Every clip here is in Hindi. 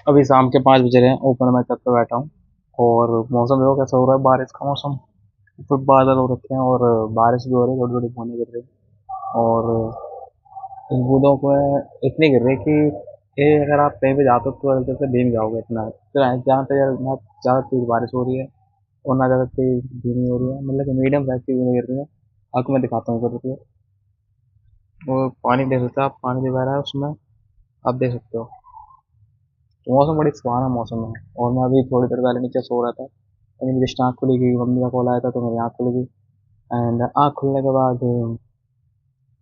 अभी शाम के 5 बज रहे हैं। ऊपर मैं छत पे बैठा हूँ और मौसम देखो कैसा हो रहा है, बारिश का मौसम। ऊपर बादल हो रखे हैं और बारिश भी हो रही है, थोड़ी थोड़ी बूंदें गिर रही है। और इन बूंदों को इतनी गिर रही है कि ये अगर आप कहीं पे जाते हो तो हल्के से भीग जाओगे इतना। तो जहाँ पे ना ज़्यादा तेज बारिश हो रही है और ना ज़्यादा तेज धीमी हो रही है, मतलब कि मीडियम साइज की बूंदें गिर रही है। आपको मैं दिखाता हूँ ऊपर। वो पानी देख सकते हो आप, पानी जो बह रहा है उसमें, आप देख सकते हो। तो मौसम बड़ी सुहाना मौसम है। और मैं अभी थोड़ी देर पहले नीचे सो रहा था, तो मेरी जस्ट आँख खुली गई, मम्मी का कॉल आया था तो मेरी आँख खुल गई। एंड आँख खुलने के बाद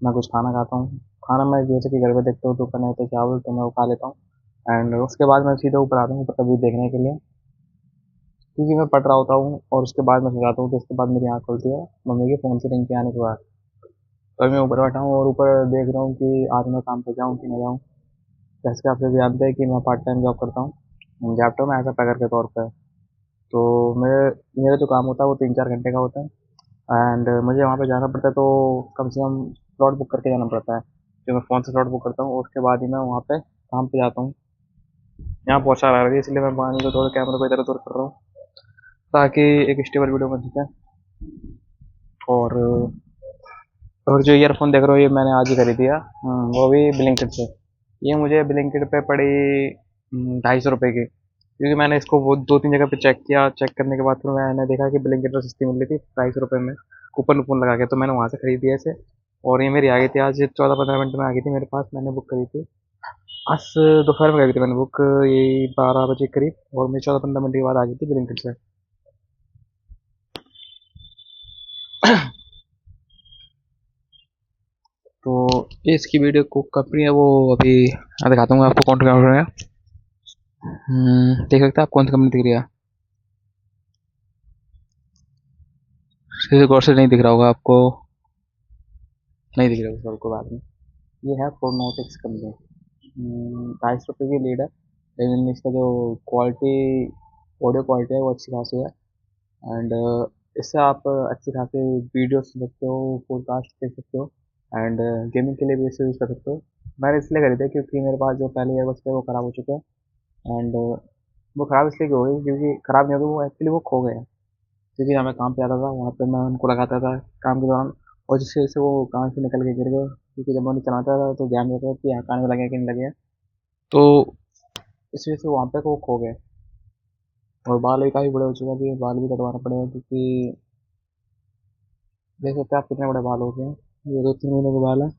मैं कुछ खाना खाता हूँ। खाना मैं जैसे कि घर पे देखता हूँ तो ऊपर नहीं तो चावल तो मैं वो खा लेता हूँ। एंड उसके बाद मैं सीधे ऊपर आता हूँ, ऊपर कभी देखने के लिए, क्योंकि मैं पढ़ रहा होता हूँ। और उसके बाद मैं सो जाता हूँ, तो उसके बाद मेरी आँख खुलती है मम्मी के फ़ोन से रिंग के आने के बाद। तो मैं ऊपर बैठा हूँ और ऊपर देख रहा हूँ कि आज मैं काम पे जाऊँ कि नहीं जाऊँ। जैसे कि आप सभी जानते हैं कि मैं पार्ट टाइम जॉब करता हूँ जैप्टो में एज अ पैकर के तौर पे। तो मेरे मेरा जो काम होता है वो 3-4 घंटे का होता है। एंड मुझे वहाँ पे जाना पड़ता है, तो कम से कम स्लॉट बुक करके जाना पड़ता है। जो मैं फ़ोन से स्लॉट बुक करता हूँ और उसके बाद ही मैं वहाँ पे काम पे जाता हूँ। यहाँ बहुत सारा आ रहा है, इसलिए मैं पानी को थोड़ा कैमरे को इधर उधर कर रहा हूँ ताकि एक स्टेबल वीडियो बन सके। और और जो ईयरफोन देख रहे हो ये मैंने आज ही खरीदी है। वो भी ब्लिंकिट से। ये मुझे ब्लिंकिट पे पड़ी 250 रुपये की, क्योंकि मैंने इसको वो 2-3 जगह पे चेक किया। चेक करने के बाद फिर मैंने देखा कि ब्लिंकिट पर सस्ती मिल रही थी 250 रुपये में, कूपन वूपन लगा के। तो मैंने वहाँ से खरीदी है इसे। और ये मेरी आ गई थी आज 14-15 मिनट में आ गई थी मेरे पास। मैंने बुक करी थी आज दोपहर में करी थी मैंने बुक, यही 12 बजे करीब, और मेरी 14-15 मिनट के बाद आ गई थी ब्लिंकिट से। तो ये इसकी वीडियो को कंपनी है वो, अभी मैं दिखाता हूँ आपको कौन सी कंपनी है। देख सकते हैं आप कौन सी कंपनी दिख रही है। किसी गौर से नहीं दिख रहा होगा आपको, नहीं दिख रहा होगा सबको बाद में। ये है प्रोनोटिक्स कंपनी। 250 रुपये की लीड है, लेकिन इसका जो क्वालिटी, ऑडियो क्वालिटी है वो अच्छी खासी है। एंड इससे आप अच्छी खासी वीडियो सुन सकते हो, पॉडकास्ट देख सकते हो। एंड गेमिंग के लिए भी इसे यूज़ कर सकते हो। मैंने इसलिए खरीदा क्योंकि मेरे पास जो पहले ईयरबड्स थे वो ख़राब हो चुके हैं। एंड वो ख़राब इसलिए हो गई क्योंकि ख़राब नहीं हो गई, वो एक्चुअली वो खो गए। क्योंकि जहाँ मैं काम पे आता था वहाँ पे मैं उनको लगाता था काम के दौरान, और जिसकी वजह से वो कान से निकल के गिर गए। क्योंकि जब मैं उन्हें चलाता था तो ध्यान रहता था कि यहाँ कान में लगे कि नहीं लगे। तो इस वजह से वहाँ पे वो खो गए। और बाल भी काफ़ी बड़े हो चुके हैं, अभी बाल भी कटवाना पड़ेगा, क्योंकि देख सकते हैं आप कितने बड़े बाल हो गए हैं। ये 2-3 महीने के बाल हैं,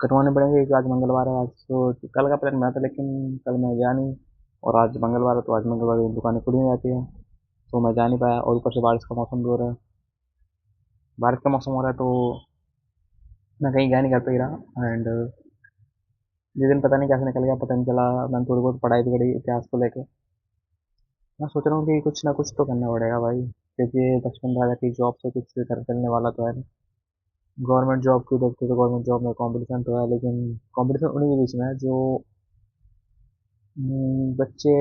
कटवाने पड़ेंगे क्योंकि आज मंगलवार है। आज तो कल का प्लान मैं था, लेकिन कल मैं गया नहीं। और आज मंगलवार है तो आज मंगलवार की दुकानें खुली नहीं जाती है, तो मैं जा नहीं पाया। और ऊपर से बारिश का मौसम भी हो रहा है, बारिश का मौसम हो रहा है तो मैं कहीं गया नहीं, घर पे ही रहा। एंड जिस दिन पता नहीं कैसे निकल गया, पता नहीं चला। मैंने थोड़ी बहुत पढ़ाई भी करी इतिहास को लेकर। मैं सोच रहा हूँ कि कुछ ना कुछ तो करना पड़ेगा भाई, क्योंकि बचपन राजा की जॉब से कुछ घर चलने वाला तो है नहीं। गवर्नमेंट जॉब की देखते तो गवर्नमेंट जॉब में कंपटीशन तो है, लेकिन कंपटीशन उन्हीं के बीच में है जो बच्चे।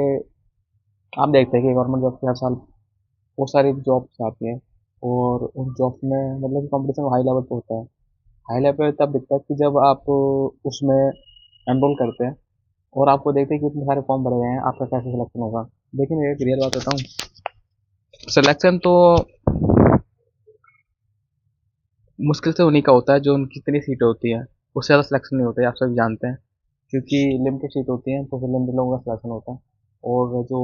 आप देखते हैं कि गवर्नमेंट जॉब की हर साल बहुत सारी जॉब्स आती हैं, और उन जॉब्स में मतलब कि कंपटीशन हाई लेवल पे होता है। हाई लेवल पे तब दिखता है कि जब आप उसमें एनरोल करते हैं और आपको देखते हैं कि इतने सारे फॉर्म भरे गए हैं, आपका कैसे सिलेक्शन होगा। लेकिन एक रियल बात बताऊँ, सिलेक्शन तो मुश्किल से उन्हीं का होता है जो उनकी कितनी सीटें होती हैं, उससे ज़्यादा सिलेक्शन नहीं होता है, आप सभी जानते हैं। क्योंकि लिमिटेड सीट होती हैं तो फिर लिमिटेड लोगों का सिलेक्शन होता है। और जो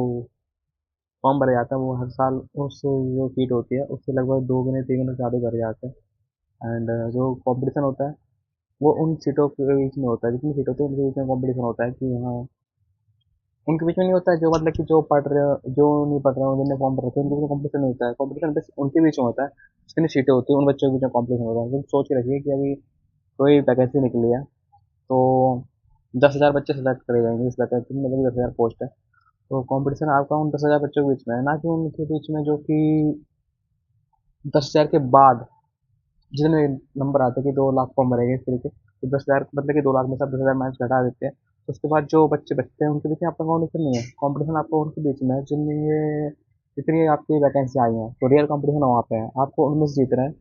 फॉर्म भरे जाते हैं वो हर साल उस जो सीट होती है उससे लगभग 2 गुने 3 गुने ज़्यादा भरे जाते हैं। एंड जो कंपटीशन होता है वो उन सीटों के बीच में होता है, जितनी सीट होती है उनके बीच में कंपटीशन होता है कि हाँ, उनके बीच में नहीं होता है जो मतलब कि जो पढ़ रहे हो जो नहीं पढ़ रहे हो, जिनने फॉर्म भरे थे उनके बीच में कंपटीशन नहीं होता है। कंपटीशन बस उनके बीच में होता है जितनी सीटें होती हैं, उन बच्चों के बीच में कंपटीशन होता है। तुम सोच के रखिए कि अभी कोई वैकेंसी निकली है तो 10,000 बच्चे सेलेक्ट करे जाएंगे इस वैकेंसी में, मतलब 10,000 पोस्ट है। तो कंपटीशन आपका उन 10,000 बच्चों के बीच में है, ना कि उनके बीच में जो कि 10,000 के बाद जितने नंबर आते हैं कि 2 लाख फॉर्म भरेंगे इस तरीके। तो 10,000 मतलब कि 2 लाख में से आप 10,000 माइनस घटा देते हैं, तो उसके बाद जो बच्चे बचते हैं उनके बीच में आपका कॉम्पिटिशन नहीं है। कॉम्पिटिशन आपका उनके बीच में है जिनमें ये जितनी आपकी वैकेंसी आई हैं, तो रियल कॉम्पिटिशन वहाँ पे है। आपको उनमें से जीतना है,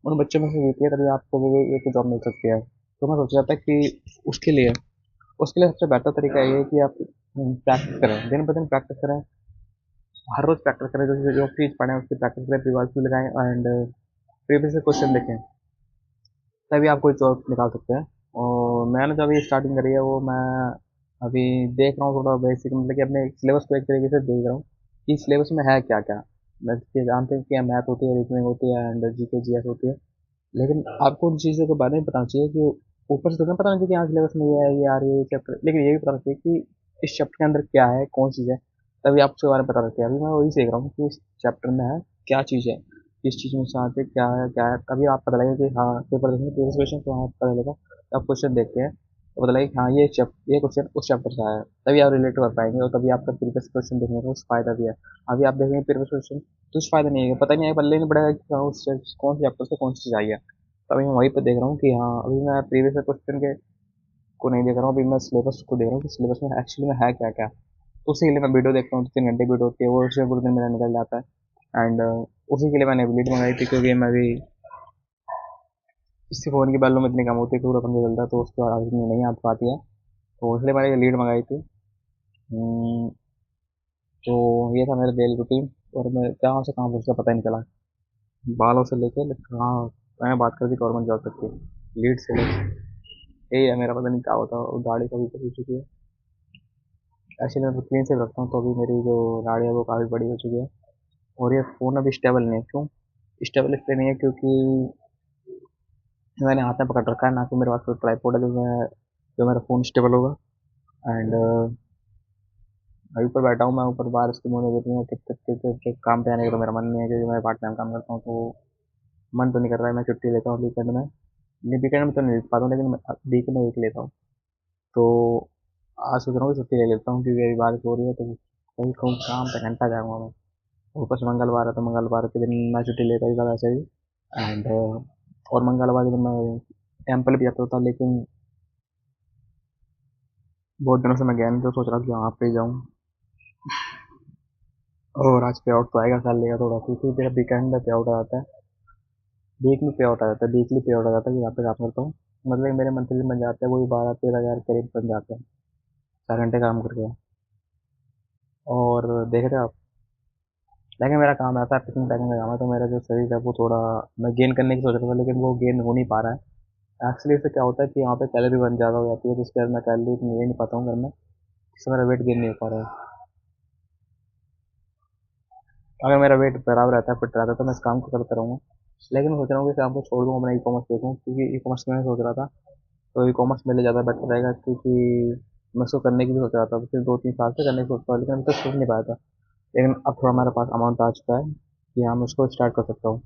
उन बच्चों में से जीतिए तभी आपको भी एक जॉब मिल सकती है। तो मैं सोच रहा था कि उसके लिए उसके लिए सबसे बेहतर तरीका ये है कि आप प्रैक्टिस करें, दिन ब दिन प्रैक्टिस करें, हर रोज़ प्रैक्टिस करें, जो जो चीज़ पढ़ें उसकी प्रैक्टिस करें, रिवाइज़ भी लगाएँ एंड प्रीवियस से क्वेश्चन देखें, तभी आप कोई जॉब निकाल सकते हैं। और मैंने जो अभी स्टार्टिंग करी है वो मैं अभी देख रहा हूँ थोड़ा बेसिक, मतलब कि अपने सिलेबस को एक तरीके से देख रहा हूँ कि सिलेबस में है क्या-क्या। वैसे जानते हैं कि मैथ होती है, रीजनिंग होती है एंड जीके, जीएस होती है। लेकिन आपको उन चीज़ों के बारे में पता चाहिए कि ऊपर से तो पता नहीं चाहिए कि हाँ सिलेबस में ये है, ये आ रही है, ये चैप्टर, लेकिन ये भी पता चाहिए कि इस चैप्टर के अंदर क्या है, कौन चीज़ है, तभी आप उसके बारे में पता लगता है। अभी मैं वही सीख रहा हूँ कि इस चैप्टर में है, क्या चीज़ है, किस चीज़ में से आते हैं, क्या है, तभी आप पता लगेगा कि हाँ पेपर देखेंगे, प्रीवियस क्वेश्चन तो हाँ पता लगेगा, तो आप क्वेश्चन देखते हैं तो पता लगेगा कि हाँ ये क्वेश्चन उस चैप्टर से आया है, तभी आप रिलेट कर पाएंगे और तभी आपका प्रीवियस क्वेश्चन देखने का उस फायदा भी है। अभी आप देखेंगे प्रीवियस क्वेश्चन तो उस फायदा नहीं है, पता नहीं है, पल्ले नहीं पड़ेगा कि हाँ उस कौन से चैप्टर से कौन सी चीज़ आई है। तो अभी मैं वहीं पे देख रहा हूँ कि हाँ अभी मैं प्रीवियस क्वेश्चन के को नहीं देख रहा हूँ, अभी मैं सिलेबस को देख रहा हूँ कि सिलेबस में एक्चुअली में है क्या क्या। तो उसी के लिए मैं वीडियो देखता हूँ, 2-3 घंटे वीडियो होती है, वो उसमें पूरे दिन मेरा निकल जाता है एंड उसी के लिए मैंने लीड मंगाई थी, क्योंकि मैं अभी इससे फ़ोन की वैल्यू में इतनी कम होती है कि पूरा पंखा चलता है तो उसके बाद आदमी नहीं आ पाती है, तो इसलिए मैंने ये लीड मंगाई थी। तो ये था मेरा डेली रूटीन और मैं कहाँ से कहाँ पहुँच गया पता ही नहीं चला, बालों से लेकर कहाँ मैंने बात कर दी गवर्नमेंट जॉब तक की, लीड से लेकर यही है मेरा, पता नहीं क्या होता है। गाड़ी कभी कभी चुकी है, एक्चुअली मैं क्लीन से रखता हूँ तो अभी मेरी जो गाड़ी है वो काफ़ी बड़ी हो चुकी है और ये फ़ोन अभी स्टेबल नहीं है। क्यों स्टेबल इसलिए नहीं है क्योंकि मैंने हाथ में पकड़ रखा है, ना कि मेरे पास कोई ट्राईपोड है जो मेरा फ़ोन स्टेबल होगा एंड अभी ऊपर बैठा हूँ मैं, ऊपर बारिश की बूंदें गिर रही हैं, टिप टिप काम पे आने का तो मेरा मन नहीं है, क्योंकि मैं पार्ट टाइम काम करता हूँ तो मन तो नहीं कर रहा है, मैं छुट्टी लेता हूँ वीकेंड में, नहीं वीकेंड में तो नहीं ले पाता हूँ लेकिन वीक में एक लेता हूँ। तो आज सोच रहा हूँ कि छुट्टी ले लेता हूँ क्योंकि अभी बारिश हो रही है तो कहीं कहूँ काम पे घंटा जाऊँगा मैं। ऊपर से मंगलवार है तो मंगलवार के दिन मैं छुट्टी लेता ही था वैसे ही एंड और मंगलवार के दिन मैं टेम्पल भी जाता था, लेकिन बहुत दिनों से मैं गया नहीं तो सोच रहा हूँ कि वहाँ पे ही जाऊँ। और आज पे आउट तो आएगा, कर लेगा थोड़ा, क्योंकि मेरा वीकेंड में पे आउट आ जाता है, वीक में पे आउट आ जाता है, वीकली पे आउट आ जाता है कि यहाँ पे काम करता हूँ। मतलब मेरे मंथली बन जाते हैं वही 12-13 हज़ार करीब बन जाते हैं 4 घंटे काम करके। और देख रहे हो आप, लेकिन मेरा काम ऐसा है, पिकिंग पैकिंग का काम है, तो मेरा जो शरीर है वो थोड़ा, मैं गेन करने की सोच रहा था लेकिन वो गेन हो नहीं पा रहा है। एक्चुअली इससे क्या होता है कि यहाँ पे कैलोरी बर्न ज़्यादा हो जाती है, जिसके बाद मैं कैलोरी ले नहीं पाता हूँ घर में, इससे मेरा वेट गेन नहीं हो पा रहा है। अगर मेरा वेट बराबर रहता है, फिट रहता है, तो मैं इस काम को करता रहूँगा, लेकिन मैं सोच रहा हूँ कि इस काम को छोड़ दूँ, अपना ई कॉमर्स देखूँ, क्योंकि ई कॉमर्स में मैं सोच रहा था, तो ई कॉमर्स मेरे लिए ज़्यादा बेटर रहेगा, क्योंकि मैं उसको करने की भी सोच रहा था, पिछले 2-3 साल से करने की सोचता हूँ, लेकिन अभी तक सोच नहीं पाया था। लेकिन अब थोड़ा हमारे पास अमाउंट आ चुका है कि हाँ मैं उसको स्टार्ट कर सकता हूँ,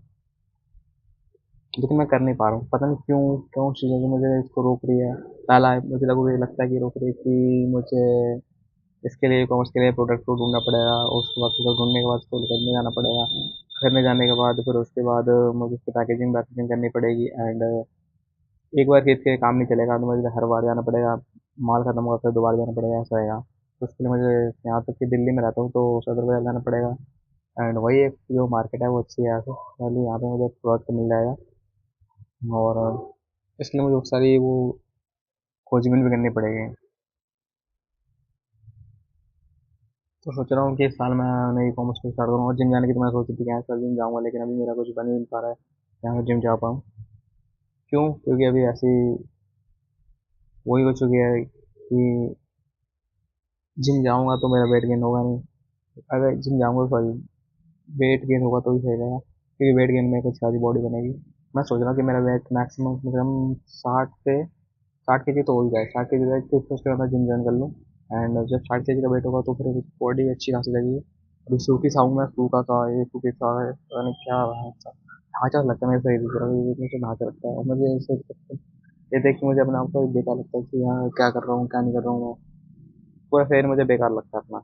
लेकिन मैं कर नहीं पा रहा हूँ, पता नहीं क्यों, क्यों चीज़ें जो मुझे इसको रोक रही है। पहला मुझे लगता है कि रोक रही है कि मुझे इसके लिए, कॉमर्स के लिए प्रोडक्ट को ढूंढना पड़ेगा और उसके बाद फिर ढूंढने के बाद उसको खरीदने जाना पड़ेगा, खरीदने जाने के बाद फिर उसके बाद मुझे उसकी पैकेजिंग वैकेजिंग करनी पड़ेगी एंड एक बार खरीद के काम नहीं चलेगा तो मुझे हर बार जाना पड़ेगा, माल खत्म होगा फिर दोबारा जाना पड़ेगा, ऐसा रहेगा। तो उसके लिए मुझे, यहाँ तक कि दिल्ली में रहता हूँ तो सदर बाजार जाना पड़ेगा एंड वही एक जो मार्केट है वो अच्छी है यहाँ से, पहले यहाँ पे मुझे प्रोडक्ट मिल जाएगा और इसलिए मुझे बहुत सारी वो खोजबीन भी करनी पड़ेगी। तो सोच रहा हूँ कि इस साल मैं नई कॉमर्स को स्टार्ट करूँगा। और जिम जाने की तो मैं सोच रही थी कि यहाँ जिम जाऊँगा, लेकिन अभी मेरा कुछ बन ही नहीं पा रहा है यहाँ मैं जिम जा पाऊँ। क्यों, क्योंकि अभी ऐसी वही हो चुकी है कि जिम जाऊँगा तो मेरा वेट गेन होगा नहीं, अगर जिम जाऊँगा सॉरी वेट गेन होगा तो ही सही रहेगा, क्योंकि वेट गेन में एक अच्छी खासी बॉडी बनेगी। मैं सोच रहा हूँ कि मेरा वेट मैक्सिमम मतलब 60 के जी तो हो ही जाए, 60 के जी तो फिर उसके बाद मैं जिम ज्वाइन कर लूँ एंड जब 60 के जी का वेट होगा तो फिर बॉडी अच्छी खासी लगेगी। अभी सूखी सा हूँ मैं, सूखा सा, ये सूखी सा है, पता नहीं क्या ढांचा ढांचा लगता है मेरे शरीर की तरफ, ये मुझे ढांचा लगता है और मुझे ऐसे ये देख के मुझे अपने आप को बेकार लगता है कि हाँ क्या कर रहा हूँ क्या नहीं कर रहा हूँ मैं, पूरा शरीर मुझे बेकार लगता है अपना।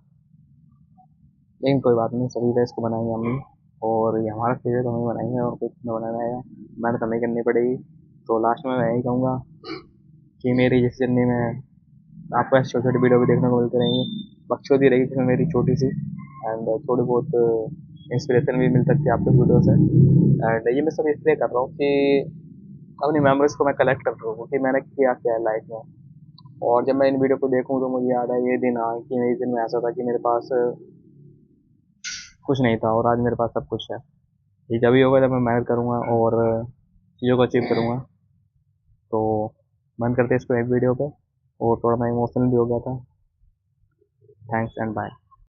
लेकिन कोई बात नहीं, शरीर है इसको बनाएंगे हम ही, और ये हमारा शरीर है तो हम ही बनाएंगे और कुछ नहीं बनाना है, मेहनत हमें करनी पड़ेगी। तो लास्ट में मैं यही कहूँगा कि मेरी जिस जर्नी में आपको ऐसी छोटी छोटी वीडियो भी देखने को मिलती रहेंगी, बकचोदी रहेगी जिसमें मेरी छोटी सी एंड थोड़ी बहुत इंस्पिरेशन भी मिल सकती है आपको इस वीडियो से। एंड ये मैं सब इसलिए कर रहा हूँ कि अपनी मेमोरीज को मैं कलेक्ट कर सकूँ कि मैंने किया क्या है लाइफ में, और जब मैं इन वीडियो को देखूँ तो मुझे याद है ये दिन कि इस दिन में ऐसा था कि मेरे पास कुछ नहीं था और आज मेरे पास सब कुछ है। ये जब भी होगा जब मैं मेहनत करूँगा और चीज़ों को अचीव करूँगा। तो मन करते इसको एक वीडियो पे, और थोड़ा मैं इमोशनल भी हो गया था। Thanks and bye.